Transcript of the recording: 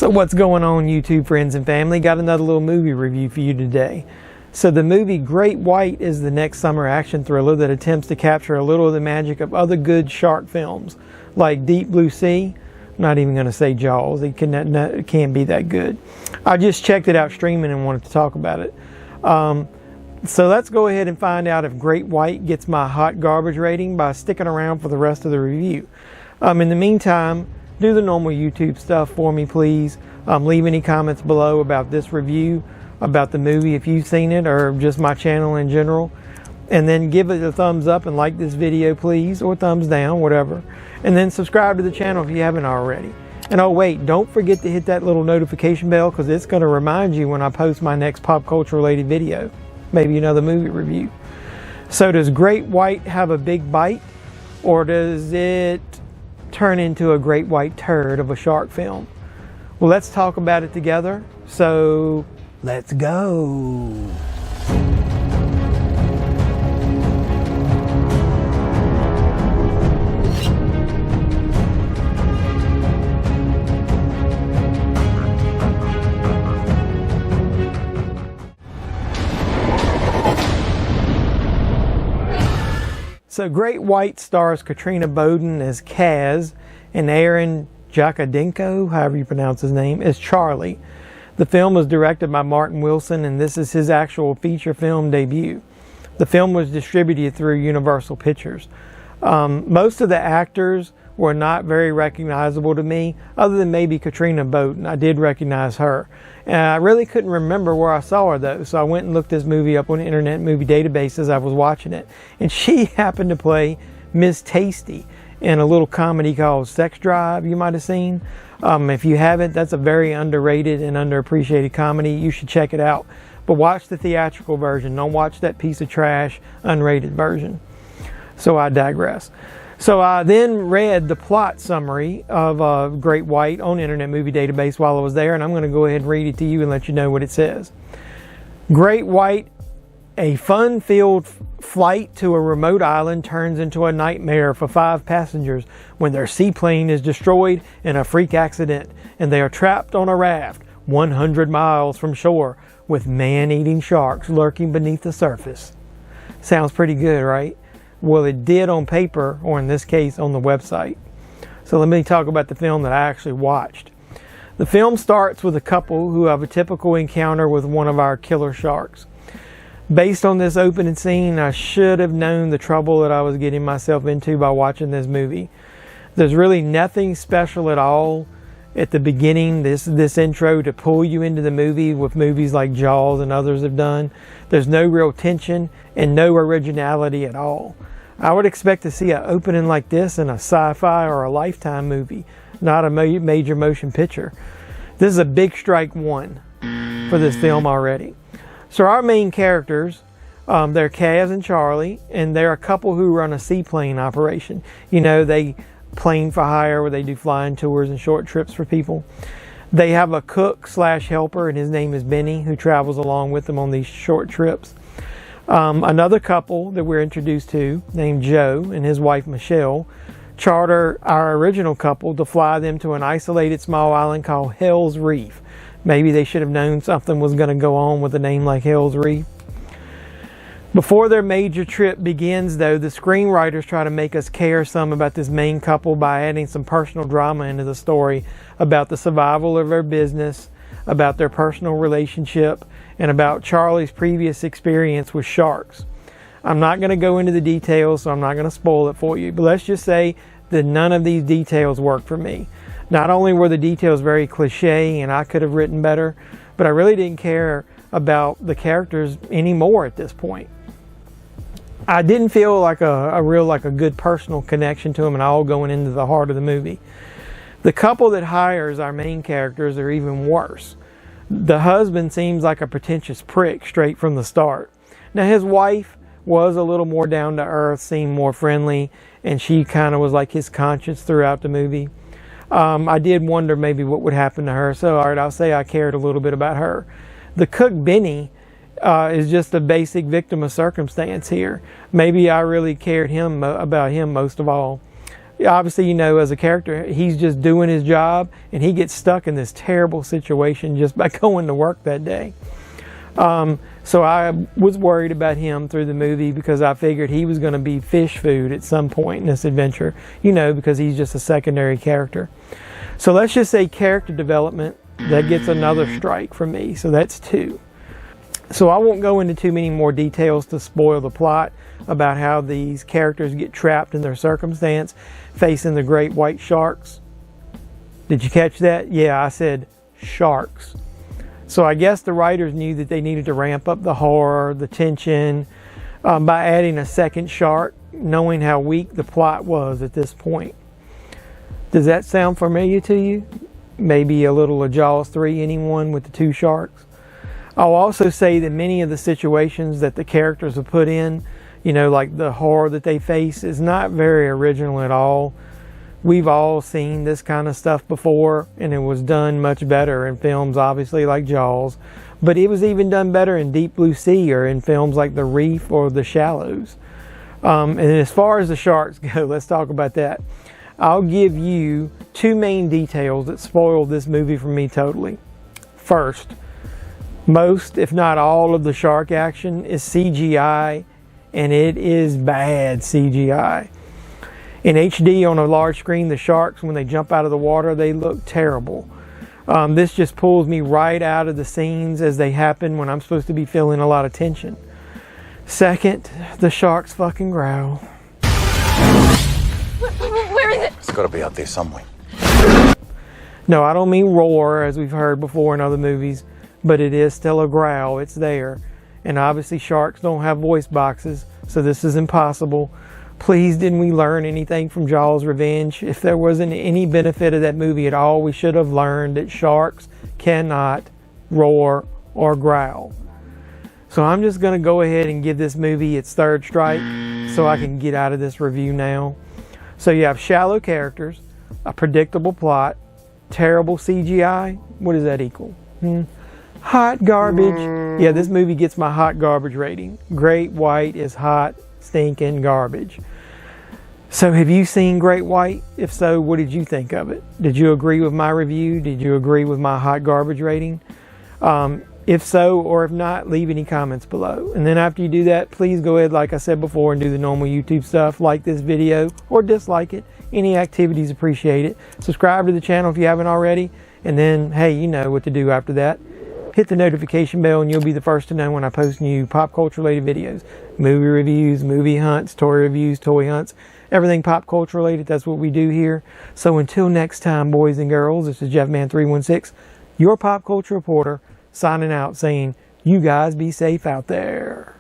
So what's going on, YouTube friends and family? Got another little movie review for you today. So the movie Great White is the next summer action thriller that attempts to capture a little of the magic of other good shark films like Deep Blue Sea. I'm not even going to say Jaws. It can't be that good. I just checked it out streaming and wanted to talk about it. So let's go ahead and find out if Great White gets my hot garbage rating by sticking around for the rest of the review. In the meantime, do the normal YouTube stuff for me, please. Leave any comments below about this review, about the movie if you've seen it, or just my channel in general. And then give it a thumbs up and like this video, please, or thumbs down, whatever. And then subscribe to the channel if you haven't already. And oh wait, don't forget to hit that little notification bell, because it's going to remind you when I post my next pop culture related video. Maybe another movie review. So does Great White have a big bite, or does it turn into a great white turd of a shark film? Well, let's talk about it together. So let's go. So Great White stars Katrina Bowden as Kaz and Aaron Jacodenko, however you pronounce his name, as Charlie. The film was directed by Martin Wilson, and this is his actual feature film debut. The film was distributed through Universal Pictures. Most of the actors were not very recognizable to me, other than maybe Katrina Bowden. I did recognize her. And I really couldn't remember where I saw her though, so I went and looked this movie up on the Internet Movie Database as I was watching it. And she happened to play Miss Tasty in a little comedy called Sex Drive you might have seen. If you haven't, that's a very underrated and underappreciated comedy. You should check it out. But watch the theatrical version. Don't watch that piece of trash, unrated version. So I digress. So I then read the plot summary of Great White on Internet Movie Database while I was there, and I'm going to go ahead and read it to you and let you know what it says. Great White, a fun-filled flight to a remote island turns into a nightmare for 5 passengers when their seaplane is destroyed in a freak accident, and they are trapped on a raft 100 miles from shore with man-eating sharks lurking beneath the surface. Sounds pretty good, right? Well, it did on paper, or in this case on the website. So let me talk about the film that I actually watched. The film starts with a couple who have a typical encounter with one of our killer sharks. Based on this opening scene, I should have known the trouble that I was getting myself into by watching this movie. There's really nothing special at all at the beginning, this intro, to pull you into the movie with movies like Jaws and others have done. There's no real tension and no originality at all. I would expect to see an opening like this in a sci-fi or a Lifetime movie, not a major motion picture. This is a big strike one for this film already. So our main characters, they're Kaz and Charlie, and they're a couple who run a seaplane operation. You know, they plane for hire where they do flying tours and short trips for people. They have a cook / helper, and his name is Benny, who travels along with them on these short trips. Another couple that we're introduced to, named Joe and his wife Michelle, charter our original couple to fly them to an isolated small island called Hell's Reef. Maybe they should have known something was going to go on with a name like Hell's Reef. Before their major trip begins, though, the screenwriters try to make us care some about this main couple by adding some personal drama into the story about the survival of their business, about their personal relationship, and about Charlie's previous experience with sharks. I'm not going to go into the details, so I'm not going to spoil it for you, but let's just say that none of these details worked for me. Not only were the details very cliche and I could have written better, but I really didn't care about the characters anymore at this point. I didn't feel like a good personal connection to them at all going into the heart of the movie. The couple that hires our main characters are even worse. The husband seems like a pretentious prick straight from the start. Now his wife was a little more down to earth, seemed more friendly, and she kind of was like his conscience throughout the movie. I did wonder maybe what would happen to her, so alright, I'll say I cared a little bit about her. The cook Benny is just a basic victim of circumstance here. Maybe I really cared about him most of all. obviously, you know, as a character, he's just doing his job, and he gets stuck in this terrible situation just by going to work that day. So I was worried about him through the movie because I figured he was going to be fish food at some point in this adventure, you know, because he's just a secondary character. So let's just say character development, that gets another strike from me. So that's 2. So I won't go into too many more details to spoil the plot about how these characters get trapped in their circumstance facing the great white sharks. Did you catch that? Yeah, I said sharks. So I guess the writers knew that they needed to ramp up the horror, the tension, by adding a second shark, knowing how weak the plot was at this point. Does that sound familiar to you? Maybe a little of Jaws 3, anyone with the 2 sharks? I'll also say that many of the situations that the characters have put in, you know, like the horror that they face, is not very original at all. We've all seen this kind of stuff before, and it was done much better in films, obviously, like Jaws. But it was even done better in Deep Blue Sea or in films like The Reef or The Shallows. And as far as the sharks go, let's talk about that. I'll give you 2 main details that spoiled this movie for me totally. First, most, if not all, of the shark action is CGI, and it is bad CGI. In HD on a large screen, the sharks, when they jump out of the water, they look terrible. This just pulls me right out of the scenes as they happen when I'm supposed to be feeling a lot of tension. Second, the sharks fucking growl. Where is it? It's got to be out there somewhere. No, I don't mean roar, as we've heard before in other movies, but it is still a growl. It's there. And obviously sharks don't have voice boxes, so this is impossible. Please, didn't we learn anything from Jaws Revenge? If there wasn't any benefit of that movie at all, we should have learned that sharks cannot roar or growl. So I'm just going to go ahead and give this movie its 3rd strike so I can get out of this review now. So you have shallow characters, a predictable plot, terrible CGI. What does that equal? Hot garbage. Yeah, this movie gets my hot garbage rating. Great White is hot, stinking garbage. So have you seen Great White? If so, what did you think of it? Did you agree with my review? Did you agree with my hot garbage rating? If so, or if not, leave any comments below. And then after you do that, please go ahead, like I said before, and do the normal YouTube stuff. Like this video or dislike it. Any activity is appreciated. Subscribe to the channel if you haven't already. And then, hey, you know what to do after that. Hit the notification bell and you'll be the first to know when I post new pop culture related videos. Movie reviews, movie hunts, toy reviews, toy hunts. Everything pop culture related, that's what we do here. So until next time, boys and girls, this is JeffMan316, your pop culture reporter, signing out saying, you guys be safe out there.